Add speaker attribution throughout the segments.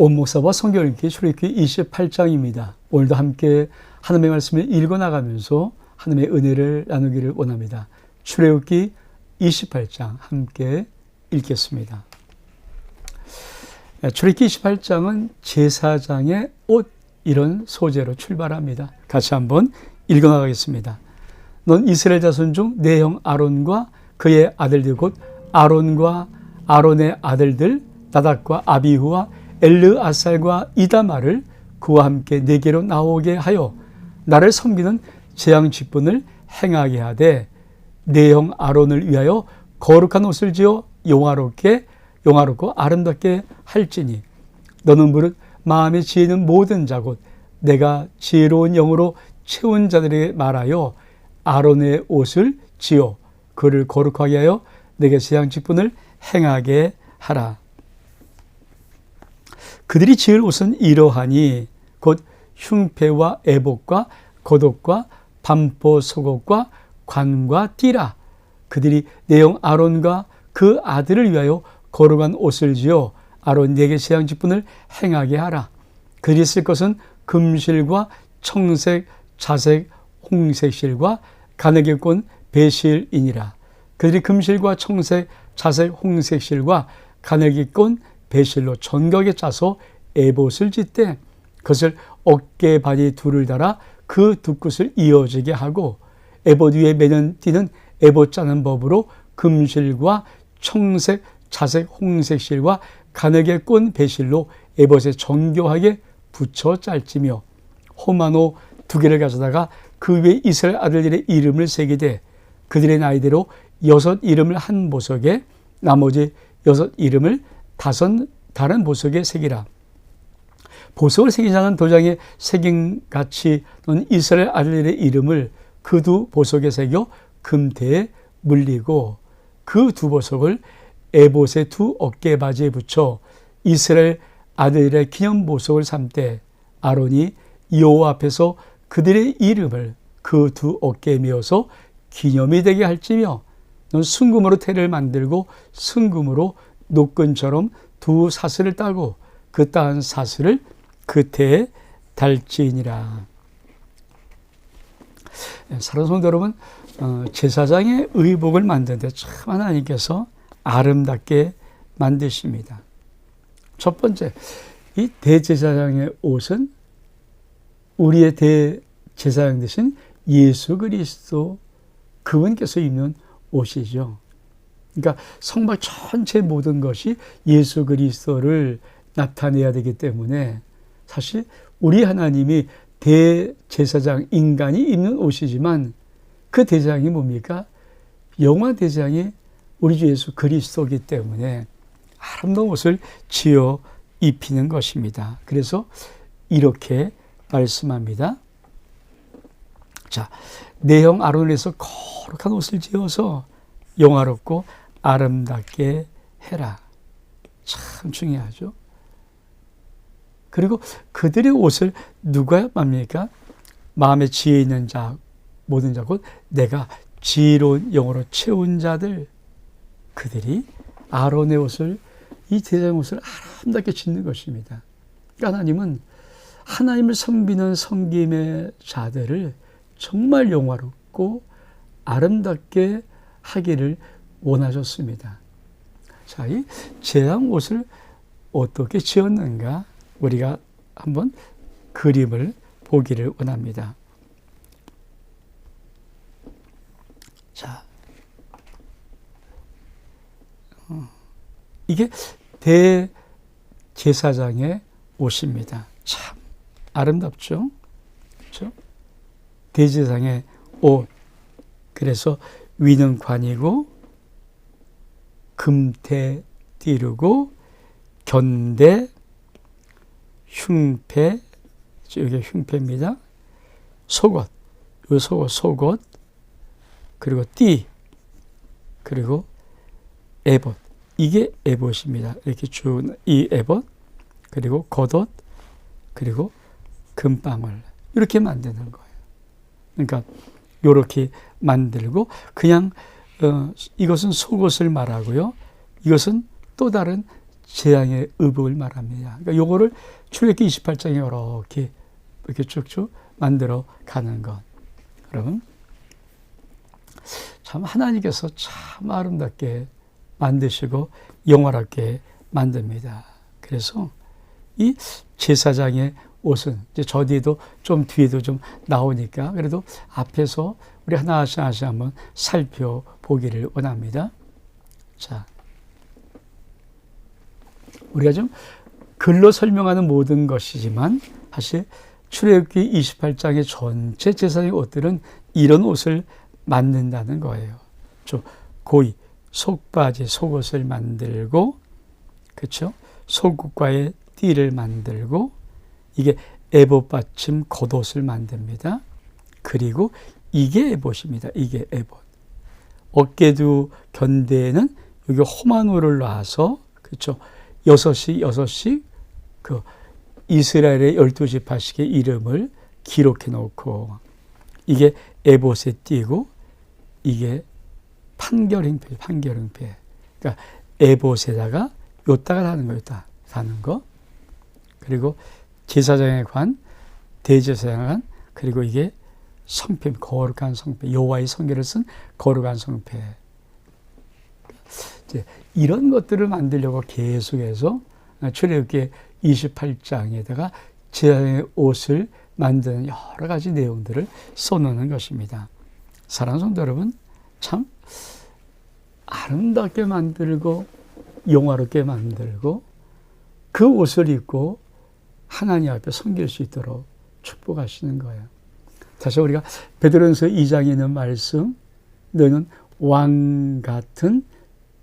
Speaker 1: 온목사와 성경 읽기 출애굽기 28장입니다. 오늘도 함께 하나님의 말씀을 읽어나가면서 하나님의 은혜를 나누기를 원합니다. 출애굽기 28장 함께 읽겠습니다. 출애굽기 28장은 제사장의 옷, 이런 소재로 출발합니다. 같이 한번 읽어나가겠습니다. 넌 이스라엘 자손 중 내 형 아론과 그의 아들들 곧 아론과 아론의 아들들 나답과 아비후와 엘르아살과 이다말을 그와 함께 내게로 나오게 하여 나를 섬기는 재앙 직분을 행하게 하되 내 형 아론을 위하여 거룩한 옷을 지어 용화롭고 아름답게 할지니 너는 무릇 마음에 지혜는 모든 자 곧 내가 지혜로운 영으로 채운 자들에게 말하여 아론의 옷을 지어 그를 거룩하게 하여 내게 재앙 직분을 행하게 하라. 그들이 지을 옷은 이러하니 곧 흉패와 에봇과 겉옷과 반포 속옷과 관과 띠라. 그들이 내 형 아론과 그 아들을 위하여 거룩한 옷을 지어 아론에게 재앙 직분을 행하게 하라. 그들이 쓸 것은 금실과 청색, 자색, 홍색 실과 가늘게 꼰 배실이니라. 그들이 금실과 청색, 자색, 홍색 실과 가늘게 꼰 배실로 정겹게 짜서 에봇을 짓되 그것을 어깨 바지 둘을 달아 그 두 끝을 이어지게 하고 에봇 위에 매는 띠는 에봇 짜는 법으로 금실과 청색, 자색, 홍색 실과 가늘게 꼰 배실로 에봇에 정교하게 붙여 짤지며 호마노 2개를 가져다가 그 위에 이스라엘 아들들의 이름을 새기되 그들의 나이대로 6 이름을 한 보석에 나머지 6 이름을 5 다른 보석에 새기라. 보석을 새기지 않은 도장에 새김같이 넌 이스라엘 아들들의 이름을 그 두 보석에 새겨 금태에 물리고 그 두 보석을 에봇의 두 어깨 바지에 붙여 이스라엘 아들들의 기념 보석을 삼되 아론이 여호와 앞에서 그들의 이름을 그 두 어깨에 메어서 기념이 되게 할지며 넌 순금으로 태를 만들고 순금으로 노끈처럼 두 사슬을 따고 그 따은 사슬을 그 태에 달지니라. 사랑하는 성도 여러분, 제사장의 의복을 만드는데 참 하나님께서 아름답게 만드십니다. 첫 번째, 이 대제사장의 옷은 우리의 대제사장 되신 예수 그리스도 그분께서 입는 옷이죠. 그러니까 성막 전체 모든 것이 예수 그리스도를 나타내야 되기 때문에 사실 우리 하나님이 대제사장 인간이 입는 옷이지만 그 대장이 뭡니까? 영화 대장이 우리 주 예수 그리스도이기 때문에 아름다운 옷을 지어 입히는 것입니다. 그래서 이렇게 말씀합니다. 자, 내 형 아론을 위해서 거룩한 옷을 지어서 영화롭고 아름답게 해라. 참 중요하죠. 그리고 그들의 옷을 누가 맙니까? 마음에 지혜 있는 자, 모든 자 곧 내가 지혜로운 영으로 채운 자들, 그들이 아론의 옷을, 이 제사장 옷을 아름답게 짓는 것입니다. 그러니까 하나님은 하나님을 섬기는 섬김의 자들을 정말 영화롭고 아름답게 하기를 원하셨습니다. 자, 이 제사장 옷을 어떻게 지었는가? 우리가 한번 그림을 보기를 원합니다. 자, 이게 대제사장의 옷입니다. 참 아름답죠? 그렇죠? 대제사장의 옷. 그래서 위는 관이고 금태 띠르고 견대 흉패, 여기 흉패입니다. 속옷, 이 속옷, 그리고 띠, 그리고 에봇. 이게 에봇입니다. 이렇게 쭉 이 에봇, 그리고 겉옷, 그리고 금방울. 이렇게 만드는 거예요. 그러니까 이렇게 만들고 그냥 이것은 속옷을 말하고요. 이것은 또 다른 재앙의 의복을 말합니다. 그러니까 요거를 출애굽기 28장에 이렇게 쭉쭉 만들어 가는 것. 여러분, 참 하나님께서 참 아름답게 만드시고 영화롭게 만듭니다. 그래서 이 제사장의 옷은 이제 저 뒤에도 좀 나오니까 그래도 앞에서 우리 하나씩 한번 살펴보기를 원합니다. 자, 우리가 좀 글로 설명하는 모든 것이지만 사실 출애굽기 28장의 전체 제사장의 옷들은 이런 옷을 만든다는 거예요. 좀 고이, 속바지, 속옷을 만들고, 그렇죠? 속옷과의 띠를 만들고, 이게 에봇 받침 겉옷을 만듭니다. 그리고 이게 에봇입니다. 이게 에봇. 어깨도 견대에는 여기 호마노를 놔서, 그렇죠? 6씩 그 이스라엘의 12지파식의 이름을 기록해 놓고, 이게 에봇에 띄고, 이게 판결행패. 그러니까 에봇에다가 요따가 다는 거, 다는 거. 그리고 제사장의 관, 대제사장의 관, 그리고 이게 성패, 거룩한 성패, 여호와의 성결을 쓴 거룩한 성패. 이제 이런 것들을 만들려고 계속해서 출애굽기 28장에다가 제사장의 옷을 만드는 여러 가지 내용들을 써놓는 것입니다. 사랑하는 성도 여러분, 참 아름답게 만들고 영화롭게 만들고 그 옷을 입고 하나님 앞에 섬길 수 있도록 축복하시는 거예요. 다시 우리가 베드로전서 2장에 있는 말씀, 너는 왕 같은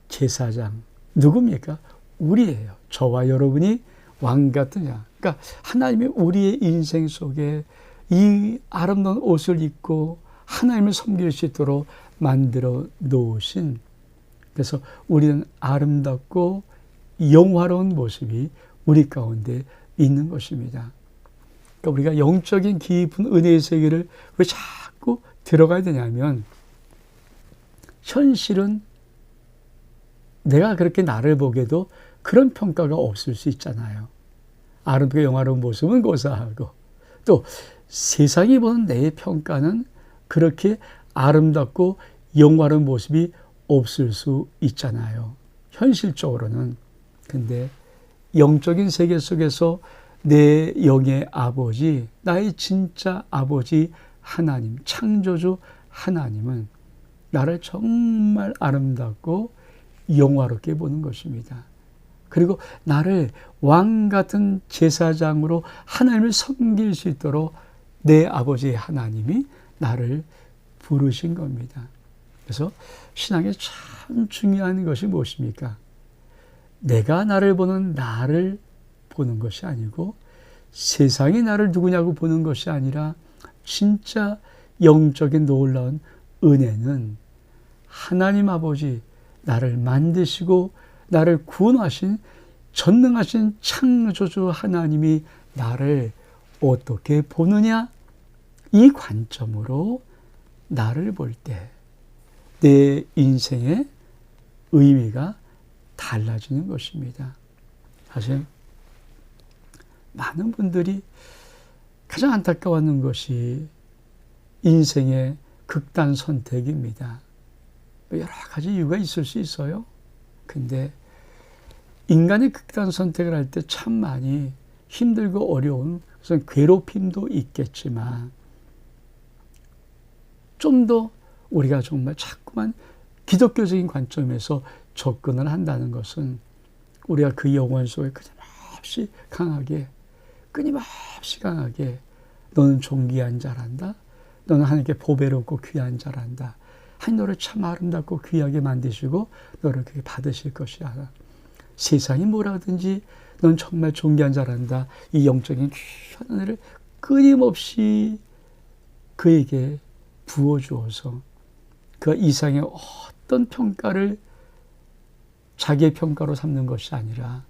Speaker 1: 제사장. 누굽니까? 우리예요. 저와 여러분이 왕 같은 자. 그러니까 하나님이 우리의 인생 속에 이 아름다운 옷을 입고 하나님을 섬길 수 있도록 만들어 놓으신, 그래서 우리는 아름답고 영화로운 모습이 우리 가운데 있는 것입니다. 그러니까 우리가 영적인 깊은 은혜의 세계를 왜 자꾸 들어가야 되냐면, 현실은 내가 그렇게 나를 보게도 그런 평가가 없을 수 있잖아요. 아름답고 영화로운 모습은 고사하고, 또 세상이 보는 내 평가는 그렇게 아름답고 영화로운 모습이 없을 수 있잖아요. 현실적으로는. 근데 영적인 세계 속에서 내 영의 아버지, 나의 진짜 아버지 하나님, 창조주 하나님은 나를 정말 아름답고 영화롭게 보는 것입니다. 그리고 나를 왕 같은 제사장으로 하나님을 섬길 수 있도록 내 아버지 하나님이 나를 부르신 겁니다. 그래서 신앙에 참 중요한 것이 무엇입니까? 내가 나를 보는 나를 보는 것이 아니고, 세상이 나를 누구냐고 보는 것이 아니라, 진짜 영적인 놀라운 은혜는 하나님 아버지, 나를 만드시고 나를 구원하신 전능하신 창조주 하나님이 나를 어떻게 보느냐, 이 관점으로 나를 볼 때 내 인생의 의미가 달라지는 것입니다. 사실 많은 분들이 가장 안타까워하는 것이 인생의 극단 선택입니다. 여러 가지 이유가 있을 수 있어요. 근데 인간의 극단 선택을 할 때 참 많이 힘들고 어려운, 그래서 괴롭힘도 있겠지만, 좀 더 우리가 정말 자꾸만 기독교적인 관점에서 접근을 한다는 것은, 우리가 그 영혼 속에 끊임없이 강하게 너는 존귀한 자란다. 너는 하나님께 보배롭고 귀한 자란다. 하나님 너를 참 아름답고 귀하게 만드시고 너를 그렇게 받으실 것이야. 세상이 뭐라든지 넌 정말 존귀한 자란다. 이 영적인 귀한 은혜를 끊임없이 그에게 부어주어서 그 이상의 어떤 평가를 자기의 평가로 삼는 것이 아니라,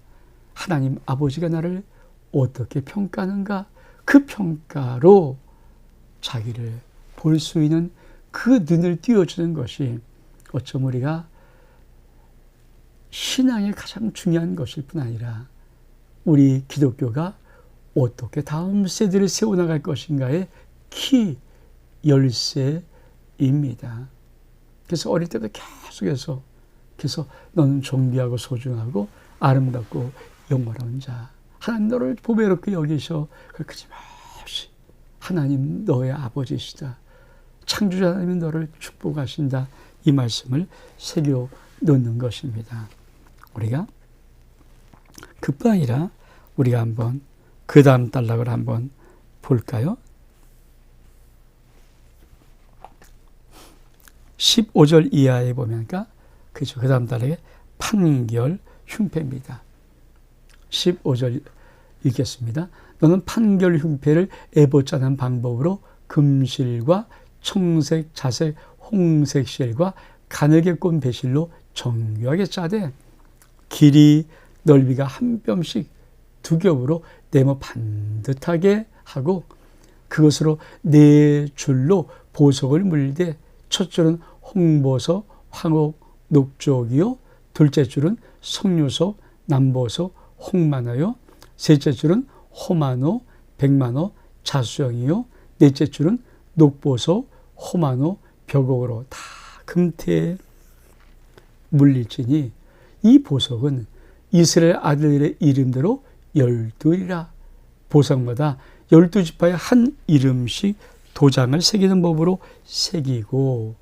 Speaker 1: 하나님 아버지가 나를 어떻게 평가하는가, 그 평가로 자기를 볼 수 있는 그 눈을 띄워주는 것이, 어쩜 우리가 신앙의 가장 중요한 것일 뿐 아니라 우리 기독교가 어떻게 다음 세대를 세워나갈 것인가의 키, 열쇠입니다. 그래서 어릴 때부터 계속해서 너는 존귀하고 소중하고 아름답고 영원한 자. 하나님 너를 보배롭게 여기셔. 끊임없이 하나님 너의 아버지시다. 창조자 하나님이 너를 축복하신다. 이 말씀을 새겨 놓는 것입니다. 우리가 그뿐 아니라 우리가 한번 그 다음 단락을 한번 볼까요? 15절 이하에 보면 그죠. 그 다음 단락에 판결 흉패입니다. 15절 읽겠습니다. 너는 판결 흉패를 애보자는 방법으로 금실과 청색, 자색, 홍색 실과 가늘게 꼰 배실로 정교하게 짜되 길이 넓이가 한 뼘씩 두 겹으로 네모 반듯하게 하고 그것으로 네 줄로 보석을 물되 첫 줄은 홍보석, 황옥, 녹족이요 둘째 줄은 석류석, 남보석, 홍만호요 셋째 줄은 호만호, 백만호, 자수영이요 넷째 줄은 녹보석, 호만호, 벽옥으로 다 금태에 물릴지니 이 보석은 이스라엘 아들들의 이름대로 12이라 보석마다 12지파의 한 이름씩 도장을 새기는 법으로 새기고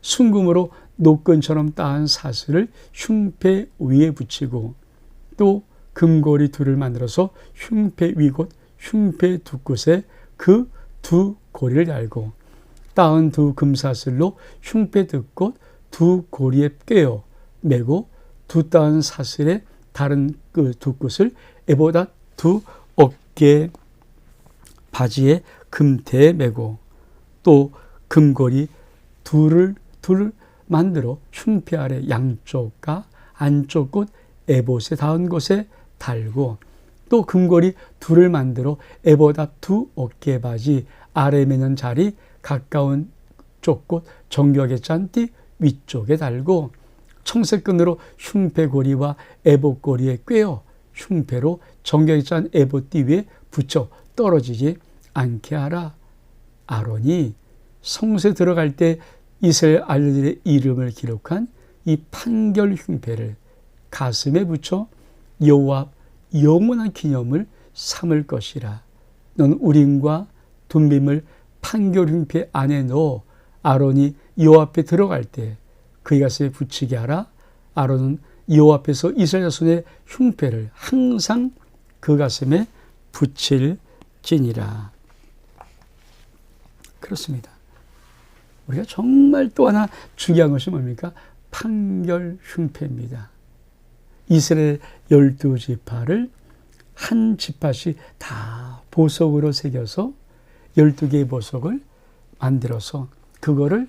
Speaker 1: 순금으로 노끈처럼 따은 사슬을 흉패 위에 붙이고 또 금고리 둘을 만들어서 흉패 위 곧 흉패 두 끝에 그 두 고리를 달고 따은 두 금사슬로 흉패 두 끝 두 고리에 꿰어 매고 두 따은 사슬에 다른 그 두 끝을 에보다 두 어깨 바지에 금태에 매고 또 금고리 둘을 만들어 흉패 아래 양쪽과 안쪽 끝 에봇에 닿은 곳에 달고 또 금고리 둘을 만들어 에보다 두 어깨 바지 아래 매는 자리 가까운 쪽 끝 정교하게 짠 띠 위쪽에 달고 청색끈으로 흉패고리와 에봇고리에 꿰어 흉패로 정교하게 짠 에봇띠 위에 붙여 떨어지지 않게 하라. 아론이 성소에 들어갈 때 이스라엘 아들들의 이름을 기록한 이 판결 흉패를 가슴에 붙여 여호와 앞 영원한 기념을 삼을 것이라. 넌 우림과 둠빔을 판결 흉패 안에 넣어 아론이 여호와 앞에 들어갈 때 그의 가슴에 붙이게 하라. 아론은 여호와 앞에서 이스라엘 자손의 흉패를 항상 그 가슴에 붙일지니라. 그렇습니다. 우리가 정말 또 하나 중요한 것이 뭡니까? 판결 흉패입니다. 이스라엘 12지파를 한 지파씩 다 보석으로 새겨서 12개의 보석을 만들어서 그거를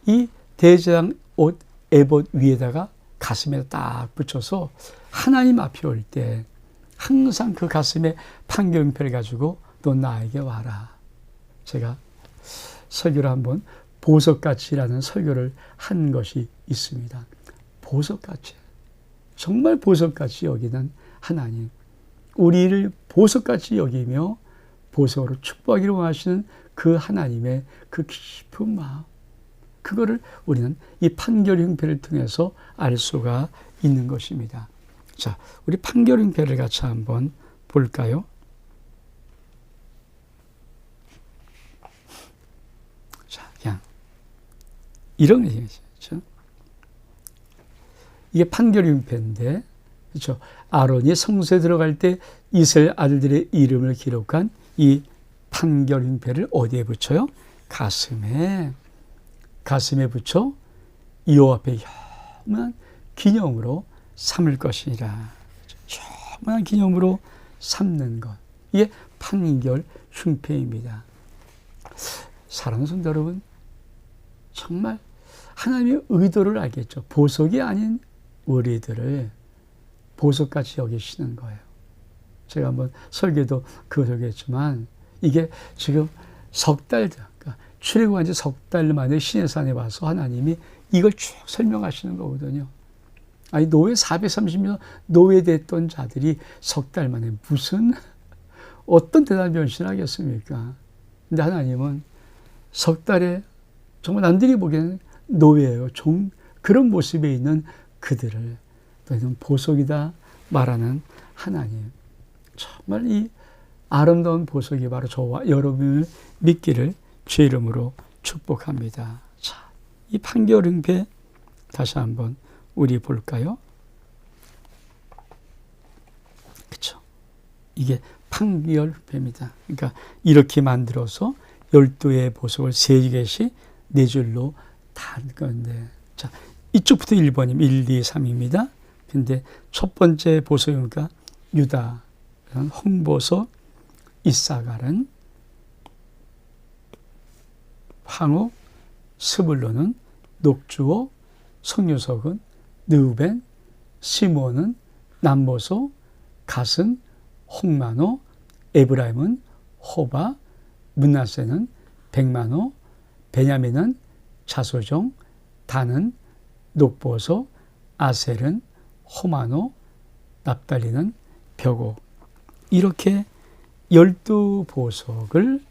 Speaker 1: 이 대제사장 옷 에봇 위에다가 가슴에 딱 붙여서 하나님 앞에 올 때 항상 그 가슴에 판결 흉패를 가지고 너 나에게 와라. 제가 설교를 한번 보석같이라는 설교를 한 것이 있습니다. 보석같이, 정말 보석같이 여기는 하나님, 우리를 보석같이 여기며 보석으로 축복하기를 원하시는 그 하나님의 그 깊은 마음, 그거를 우리는 이 판결 흉패를 통해서 알 수가 있는 것입니다. 자, 우리 판결 흉패를 같이 한번 볼까요? 그냥 이런 얘기죠. 이게 판결 흉패인데, 그렇죠? 아론이 성소에 들어갈 때 이스라엘 아들들의 이름을 기록한 이 판결 흉패를 어디에 붙여요? 가슴에 붙여 여호와 앞에 영원한 기념으로 삼을 것이라. 영원한 기념으로 삼는 것. 이게 판결 흉패입니다. 사랑하는 성도 여러분, 정말 하나님의 의도를 알겠죠. 보석이 아닌 우리들을 보석같이 여기시는 거예요. 제가 한번 설계도 그걸 했지만 이게 지금 석 달, 그러니까 출애굽한 지 석 달 만에 시내산에 와서 하나님이 이걸 쭉 설명하시는 거거든요. 아니 노예 430년 노예됐던 자들이 석 달 만에 무슨 어떤 대단한 변신을 하겠습니까? 근데 하나님은 석 달에 정말 남들이 보기에는 노예예요. 그런 모습에 있는 그들을 너희는 보석이다 말하는 하나님. 정말 이 아름다운 보석이 바로 저와 여러분을 믿기를 주의 이름으로 축복합니다. 자, 이 판결응패 다시 한번 우리 볼까요? 그렇죠. 이게 판결응패입니다. 그러니까 이렇게 만들어서 12개의 보석을 3개씩 4줄로 단 건데, 자, 이쪽부터 1번이면 1, 2, 3입니다. 근데 첫 번째 보석이니까 유다, 홍보석, 이사갈은 황옥, 스불론은 녹주옥, 성유석은 느우벤, 시몬은 남보석, 갓은 홍만호, 에브라임은 호바, 므낫세는 백만호, 베냐민은 자소종, 단은 녹보석, 아셀은 호마노, 납달리는 벽옥. 이렇게 12보석을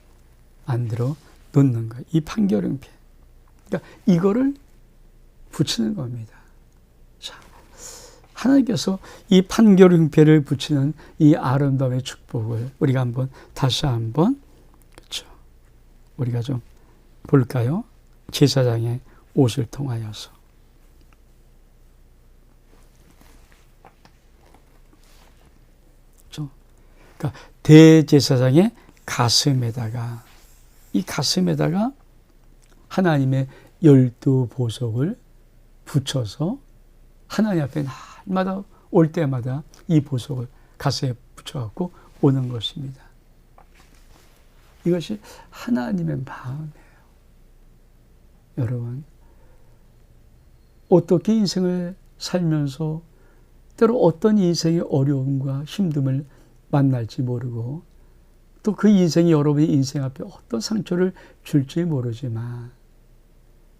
Speaker 1: 만들어 놓는 거예요. 이 판결응패. 그러니까 이거를 붙이는 겁니다. 자, 하나님께서 이 판결응패를 붙이는 이 아름다움의 축복을 우리가 다시 한번 그렇죠. 우리가 좀 볼까요? 제사장의 옷을 통하여서. 그렇죠? 그러니까 대제사장의 가슴에다가, 이 가슴에다가 하나님의 12보석을 붙여서 하나님 앞에 날마다 올 때마다 이 보석을 가슴에 붙여갖고 오는 것입니다. 이것이 하나님의 마음이에요. 여러분, 어떻게 인생을 살면서 때로 어떤 인생의 어려움과 힘듦을 만날지 모르고 또 그 인생이 여러분의 인생 앞에 어떤 상처를 줄지 모르지만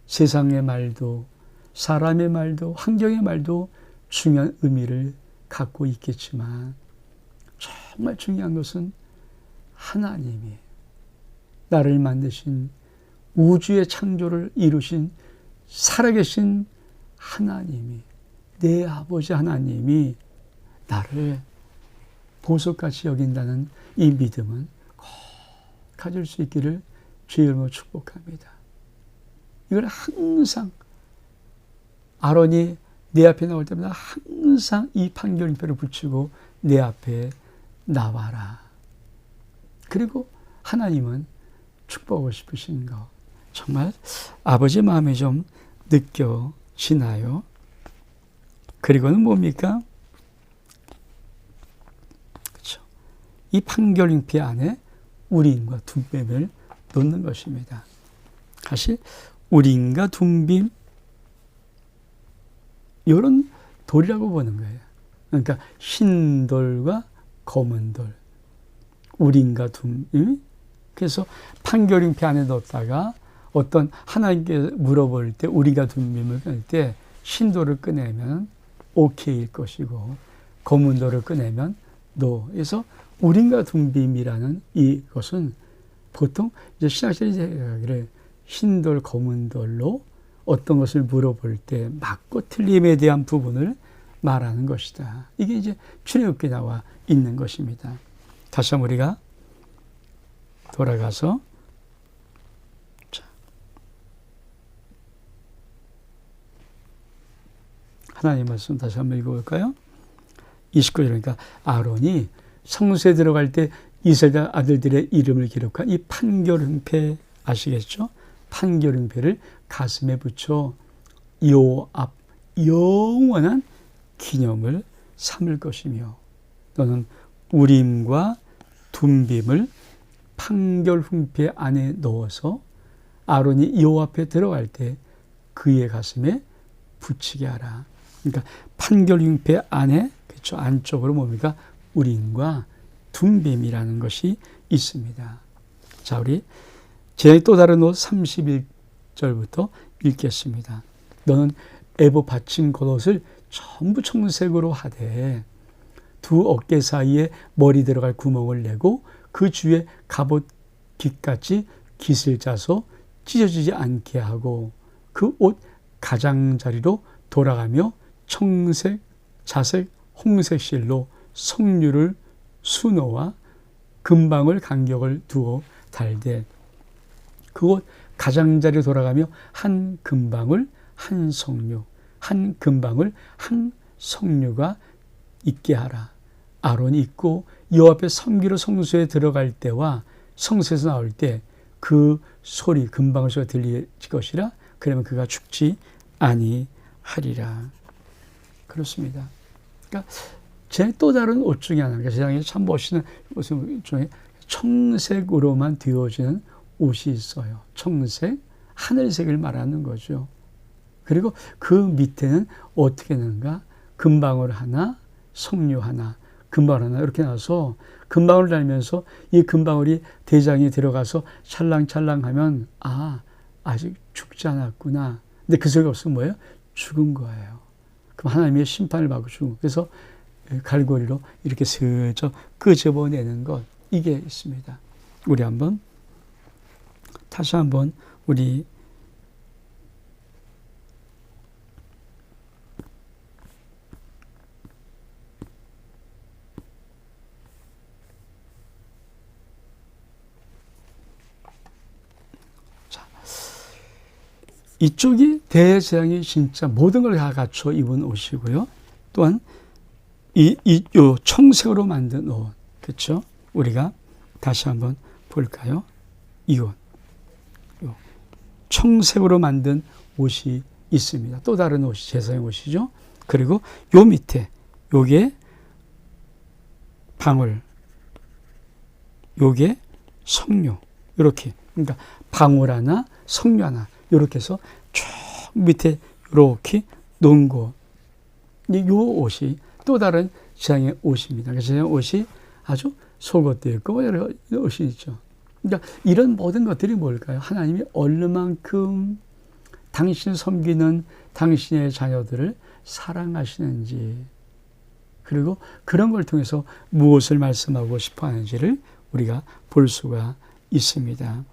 Speaker 1: 세상의 말도 사람의 말도 환경의 말도 중요한 의미를 갖고 있겠지만 정말 중요한 것은 하나님이 나를 만드신 우주의 창조를 이루신 살아계신 하나님이, 내 아버지 하나님이 나를 보석같이 여긴다는 이 믿음은 꼭 가질 수 있기를 주의 이름으로 축복합니다. 이걸 항상 아론이 내 앞에 나올 때마다 항상 이 판결표를 붙이고 내 앞에 나와라. 그리고 하나님은 축복하고 싶으신 거 정말 아버지 마음에 좀 느껴지나요? 그리고는 뭡니까? 그렇죠. 이 판결표 안에 우림과 둠빔을 놓는 것입니다. 사실 우림과 둠빔 이런 돌이라고 보는 거예요. 그러니까 흰 돌과 검은 돌, 우림과 둠빔. 그래서 판결표 안에 넣었다가 어떤 하나님께 물어볼 때 우리가 둠빔을 꺼낼 때 흰돌을 꺼내면 오케이일 것이고 검은 돌을 꺼내면 노. 그래서 우림과 둠빔이라는 이것은 보통 이제 신학자들이 생각하기를 흰돌, 검은 돌로 어떤 것을 물어볼 때 맞고 틀림에 대한 부분을 말하는 것이다. 이게 이제 출애굽기에 나와 있는 것입니다. 다시 한번 우리가 돌아가서 하나님 말씀 다시 한번 읽어볼까요? 29절이니까 아론이 성소에 들어갈 때 이스라엘 아들들의 이름을 기록한 이 판결응패 아시겠죠? 판결응패를 가슴에 붙여 요 앞 영원한 기념을 삼을 것이며 너는 우림과 둠빔을 판결응패 안에 넣어서 아론이 요 앞에 들어갈 때 그의 가슴에 붙이게 하라. 그러니까 판결응패 안에 그렇죠. 안쪽으로 뭡니까? 우림과 둠빔이라는 것이 있습니다. 자, 우리 제자의 또 다른 옷 31절부터 읽겠습니다. 너는 애보 받침 겉옷을 전부 청색으로 하되 두 어깨 사이에 머리 들어갈 구멍을 내고 그 주위에 갑옷 깃같이 깃을 짜서 찢어지지 않게 하고 그 옷 가장자리로 돌아가며 청색, 자색, 홍색 실로 석류를 수놓아 금방울 간격을 두어 달되 그 옷 가장자리로 돌아가며 한 금방울 한 석류 한 금방울 한 석류가 있게 하라. 아론이 입고 여호와 앞에 섬기러 성소에 들어갈 때와 성소에서 나올 때 그 소리 금방울 소리가 들릴 것이라. 그러면 그가 죽지 아니하리라. 그렇습니다. 그러니까 제 또 다른 옷 중에 하나가 세상에 참 멋있는 옷 중에 청색으로만 되어지는 옷이 있어요. 청색, 하늘색을 말하는 거죠. 그리고 그 밑에는 어떻게 되는가? 금방울 하나, 석류 하나, 금방울 하나 이렇게 나와서 금방울을 달면서 이 금방울이 대장에 들어가서 찰랑찰랑하면 아직 죽지 않았구나. 근데 그 소리가 없으면 뭐예요? 죽은 거예요. 그럼 하나님의 심판을 받고 죽은 거예요. 그래서 갈고리로 이렇게 슬쩍 끄집어내는 것, 이게 있습니다. 우리 다시 한번 우리 이쪽이 대제사장이 진짜 모든 걸 다 갖춰 입은 옷이고요. 또한 요 청색으로 만든 옷, 그렇죠? 우리가 다시 한번 볼까요? 이 옷, 요 청색으로 만든 옷이 있습니다. 또 다른 옷이 제사장 옷이죠. 그리고 요 밑에 요게 방울, 요게 석류, 이렇게. 그러니까 방울 하나, 석류 하나. 이렇게 해서 쭉 밑에 이렇게 놓은 거. 이 옷이 또 다른 제사장의 옷입니다. 제사장 옷이 아주 속옷도 있고 여러 옷이 있죠. 그러니까 이런 모든 것들이 뭘까요? 하나님이 얼마만큼 당신을 섬기는 당신의 자녀들을 사랑하시는지, 그리고 그런 걸 통해서 무엇을 말씀하고 싶어 하는지를 우리가 볼 수가 있습니다.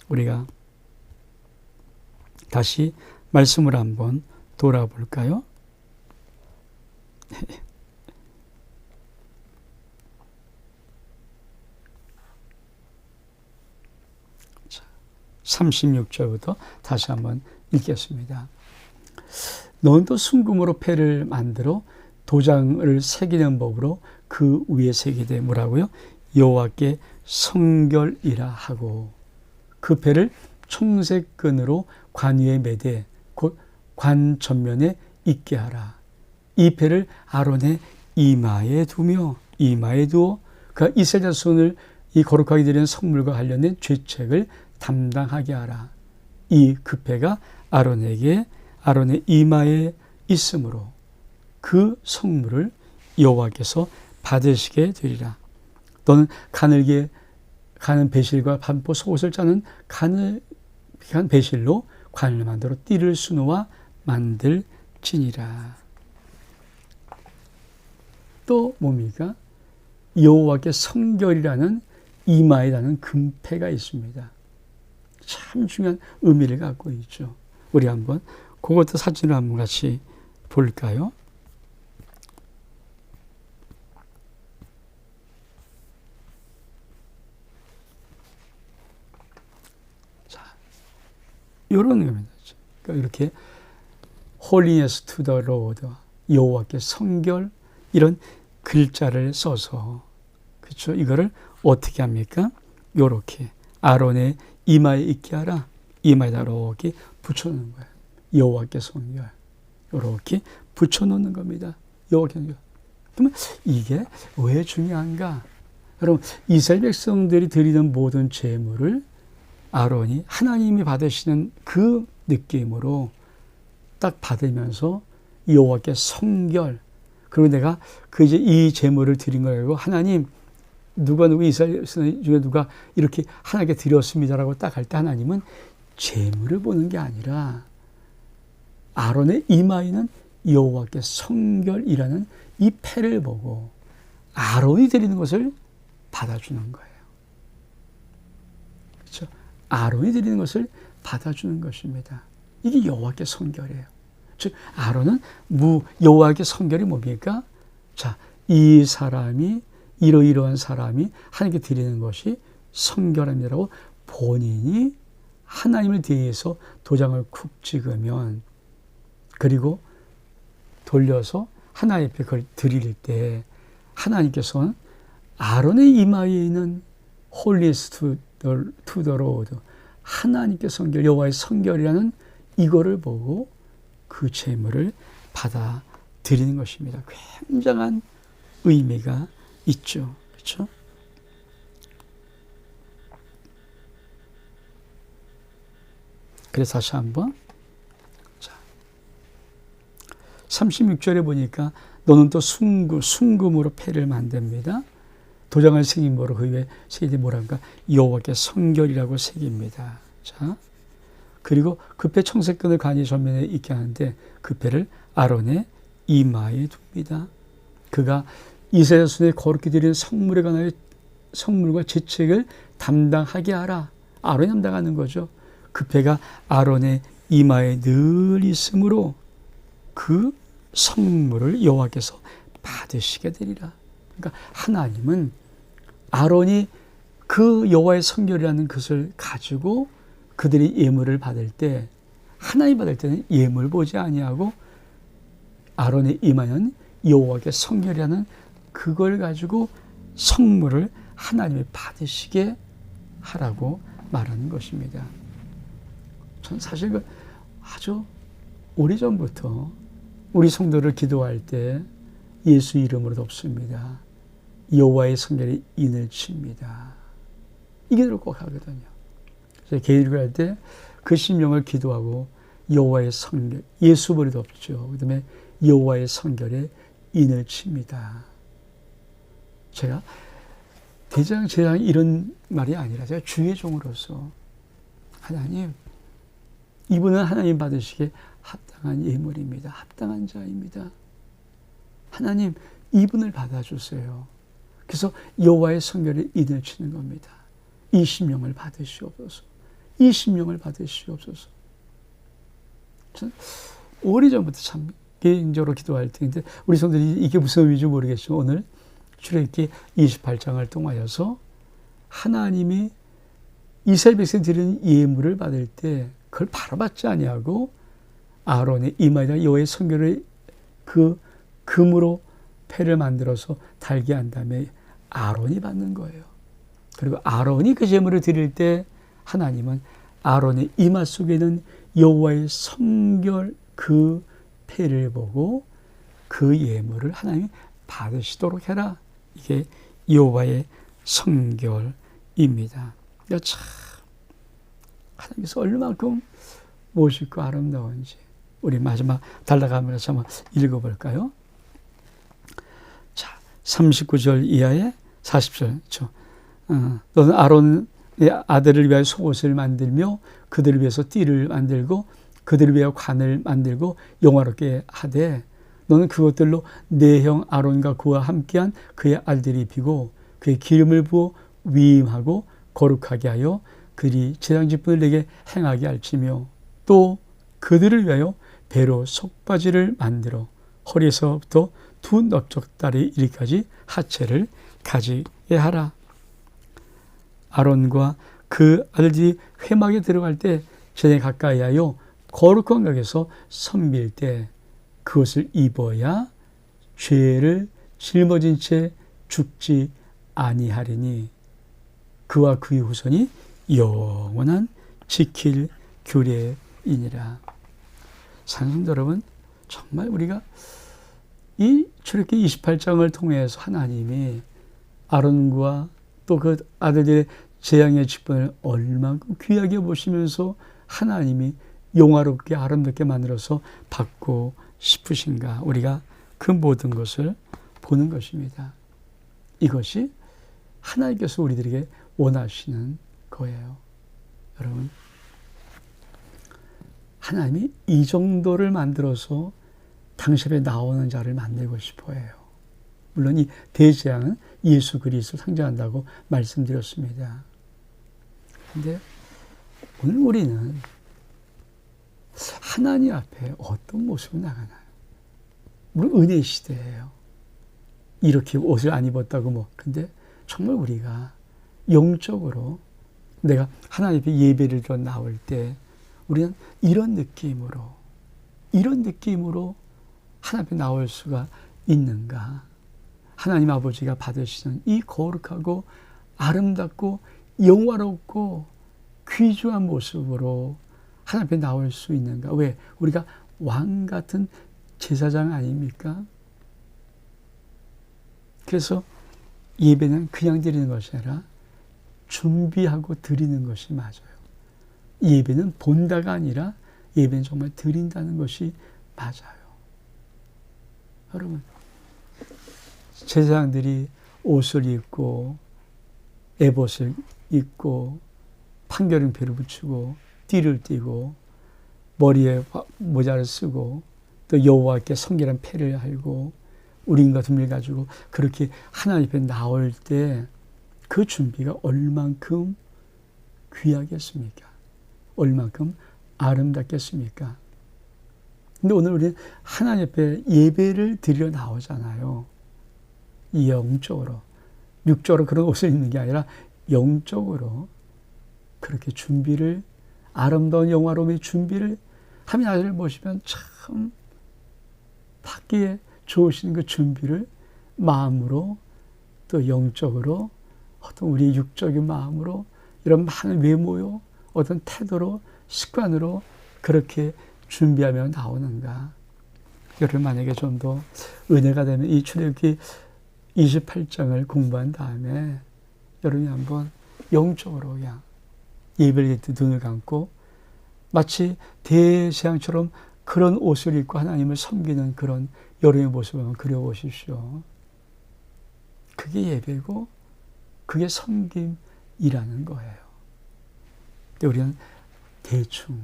Speaker 1: 우리가 다시 말씀을 한번 돌아볼까요? 36절부터 다시 한번 읽겠습니다. 너는 또 순금으로 패를 만들어 도장을 새기는 법으로 그 위에 새기되 뭐라고요? 여호와께 성결이라 하고 그 패를 청색 끈으로 관 위에 매되 곧 관 전면에 있게 하라. 이 패를 아론의 이마에 두며 이마에 두어 그 이스라엘 자손을 이 거룩하게 드리는 성물과 관련된 죄책을 담당하게 하라. 이 그 패가 아론의 이마에 있으므로 그 성물을 여호와께서 받으시게 되리라. 너는 가늘게 가는 배실과 반포 속옷을 짜는 가늘한 배실로 관을 만들어 띠를 수놓아 만들지니라. 또 뭡니까? 여호와께 성결이라는 이마에 다는 금패가 있습니다. 참 중요한 의미를 갖고 있죠. 우리 한번 그것도 사진을 한번 같이 볼까요? 자, 이런 겁니다. 그러니까 이렇게 Holiness to the Lord, 여호와께 성결, 이런 글자를 써서, 그렇죠? 이거를 어떻게 합니까? 요렇게 아론의 이마에 있게 하라. 이마에다 이렇게 붙여놓는 거예요. 여호와께 성결, 이렇게 붙여놓는 겁니다. 여호와께 성결. 그러면 이게 왜 중요한가? 여러분, 이스라엘 백성들이 드리는 모든 제물을 아론이 하나님이 받으시는 그 느낌으로 딱 받으면서 여호와께 성결, 그리고 내가 이제 이 제물을 드린 거라고 하나님, 누가 이스라엘 중에 누가 이렇게 하나님께 드렸습니다라고 딱 할 때 하나님은 제물을 보는 게 아니라 아론의 이마에는 여호와께 성결이라는 이 패를 보고 아론이 드리는 것을 받아주는 거예요. 그렇죠? 아론이 드리는 것을 받아주는 것입니다. 이게 여호와께 성결이에요. 즉 아론은 여호와께 성결이 뭡니까? 자, 이 사람이 이러이러한 사람이 하나님께 드리는 것이 성결함이라고 본인이 하나님을 대해서 도장을 쿡 찍으면, 그리고 돌려서 하나님 앞에 그걸 드릴 때 하나님께서는 아론의 이마에 있는 홀리스트 투 더 로드, 하나님께 성결, 여호와의 성결이라는 이거를 보고 그 제물을 받아 드리는 것입니다. 굉장한 의미가 있죠. 그렇죠? 그래서 다시 한번, 자, 36절에 보니까 너는 또 순금으로 패를 만듭니다. 도장을 새김으로 그 위에 새기되 뭐랄까 여호와께 성결이라고 새깁니다. 자, 그리고 그 패 청색끈을 간이 전면에 있게 하는데 그 패를 아론의 이마에 둡니다. 그가 이스라엘 자손의 거룩히 드리는 성물에 관하여 성물과 제책을 담당하게 하라. 아론이 담당하는 거죠. 그 패가 아론의 이마에 늘 있으므로 그 성물을 여호와께서 받으시게 되리라. 그러니까 하나님은 아론이 그 여호와의 성결이라는 것을 가지고 그들이 예물을 받을 때, 하나님 받을 때는 예물 보지 아니하고 아론의 이마는 여호와께 성결이라는 그걸 가지고 성물을 하나님이 받으시게 하라고 말하는 것입니다. 전 사실 아주 오래전부터 우리 성도를 기도할 때 예수 이름으로 돕습니다. 여호와의 성결에 인을 칩니다. 이게 꼭 하거든요. 개인을 할 때 그 심령을 기도하고 여호와의 성결, 예수 버리도 없죠. 그 다음에 여호와의 성결에 인을 칩니다. 제가 대장 이런 말이 아니라 제가 주의 종으로서 하나님, 이분은 하나님 받으시기에 합당한 예물입니다. 합당한 자입니다. 하나님, 이분을 받아주세요. 그래서 여호와의 성결에 인을 치는 겁니다. 이 심령을 받으시옵소서. 이 심령을 받으시옵소서. 전 오래전부터 참 개인적으로 기도할 때인데 우리 성도들이 이게 무슨 의미인지 모르겠지만 오늘 출애굽기 28장을 통하여서 하나님이 이스라엘 백성 드리는 예물을 받을 때 그걸 바로 받지 아니하고 아론의 이마에다 여호와의 성결을 그 금으로 패를 만들어서 달게 한 다음에 아론이 받는 거예요. 그리고 아론이 그 제물을 드릴 때 하나님은 아론의 이마 속에는 여호와의 성결 그 패를 보고 그 예물을 하나님이 받으시도록 해라. 이게 여호와의 성결입니다. 참 하나님께서 얼마만큼 멋있고 아름다운지 우리 마지막 달라가면서 한번 읽어볼까요? 자, 39절 이하에 40절. 너는 아론의 아들을 위하여 속옷을 만들며 그들을 위해서 띠를 만들고 그들을 위하여 관을 만들고 영화롭게 하되 너는 그것들로 내 형 아론과 그와 함께한 그의 아들들이 입히고 그의 기름을 부어 위임하고 거룩하게 하여 그들이 제장 직분을 내게 행하게 할지며 또 그들을 위하여 배로 속바지를 만들어 허리에서부터 두 넓적다리 이리까지 하체를 가지게 하라. 아론과 그 아들들이 회막에 들어갈 때 제단에 가까이 하여 거룩한 각에서 섬길 때 그것을 입어야 죄를 짊어진 채 죽지 아니하리니 그와 그의 후손이 영원한 지킬 규례이니라. 사랑하는 여러분, 정말 우리가 이 출애굽기 28장을 통해서 하나님이 아론과 또 그 아들들의 재앙의 직분을 얼마큼 귀하게 보시면서 하나님이 영화롭게 아름답게 만들어서 받고 싶으신가, 우리가 그 모든 것을 보는 것입니다. 이것이 하나님께서 우리들에게 원하시는 거예요. 여러분, 하나님이 이 정도를 만들어서 당신 앞에 나오는 자를 만들고 싶어 해요. 물론 이 대재앙은 예수 그리스도를 상징한다고 말씀드렸습니다. 그런데 오늘 우리는 하나님 앞에 어떤 모습으로 나가나요? 물론 은혜 시대예요. 이렇게 옷을 안 입었다고 뭐. 근데 정말 우리가 영적으로 내가 하나님 앞에 예배를 드려 나올 때 우리는 이런 느낌으로 하나님 앞에 나올 수가 있는가? 하나님 아버지가 받으시는 이 거룩하고 아름답고 영화롭고 귀중한 모습으로 하나님 앞에 나올 수 있는가? 왜? 우리가 왕 같은 제사장 아닙니까? 그래서 예배는 그냥 드리는 것이 아니라 준비하고 드리는 것이 맞아요. 예배는 본다가 아니라 예배는 정말 드린다는 것이 맞아요. 여러분, 제사장들이 옷을 입고 에봇을 입고 판결은표를 붙이고 띠를 띠고 머리에 모자를 쓰고 또 여호와께 성결한 패를 할고 우린과 둠을 가지고 그렇게 하나님 앞에 나올 때 그 준비가 얼만큼 귀하겠습니까? 얼만큼 아름답겠습니까? 근데 오늘 우리는 하나님 앞에 예배를 드리러 나오잖아요. 영적으로, 육적으로 그런 옷을 입는 게 아니라 영적으로 그렇게 준비를, 아름다운 영화로움의 준비를 하나님 아들을 보시면 참 받기에 좋으신 그 준비를 마음으로 또 영적으로 어떤 우리 육적인 마음으로 이런 많은 외모요 어떤 태도로 습관으로 그렇게 준비하며 나오는가. 여러분 만약에 좀 더 은혜가 되면 이 출애굽기 28장을 공부한 다음에 여러분이 한번 영적으로 그냥 예배를 드릴 때 눈을 감고 마치 대재앙처럼 그런 옷을 입고 하나님을 섬기는 그런 여러분의 모습을 한번 그려보십시오. 그게 예배고 그게 섬김이라는 거예요. 근데 우리는 대충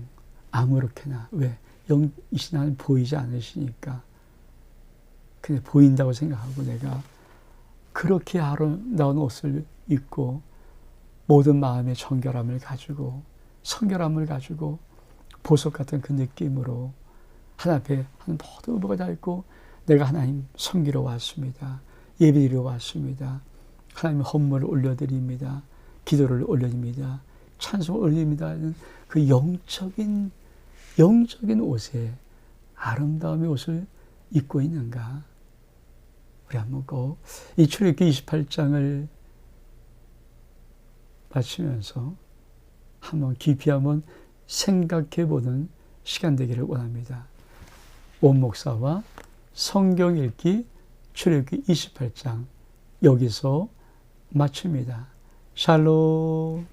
Speaker 1: 아무렇게나 왜? 영이신 하나님 보이지 않으시니까 근데 보인다고 생각하고 내가 그렇게 아름다운 옷을 입고 모든 마음의 정결함을 가지고 성결함을 가지고 보석 같은 그 느낌으로 하나님 앞에 한 모든 의무가 다 있고 내가 하나님 섬기러 왔습니다. 예배드리러 왔습니다. 하나님 헌물을 올려드립니다. 기도를 올려드립니다. 찬송을 올립니다. 그 영적인 옷에 아름다움의 옷을 입고 있는가? 우리 한번 꼭 이 출애굽기 28장을 마치면서 한번 깊이 한번 생각해보는 시간 되기를 원합니다. 온 목사와 성경 읽기 출애굽기 28장 여기서 마칩니다. 샬롬.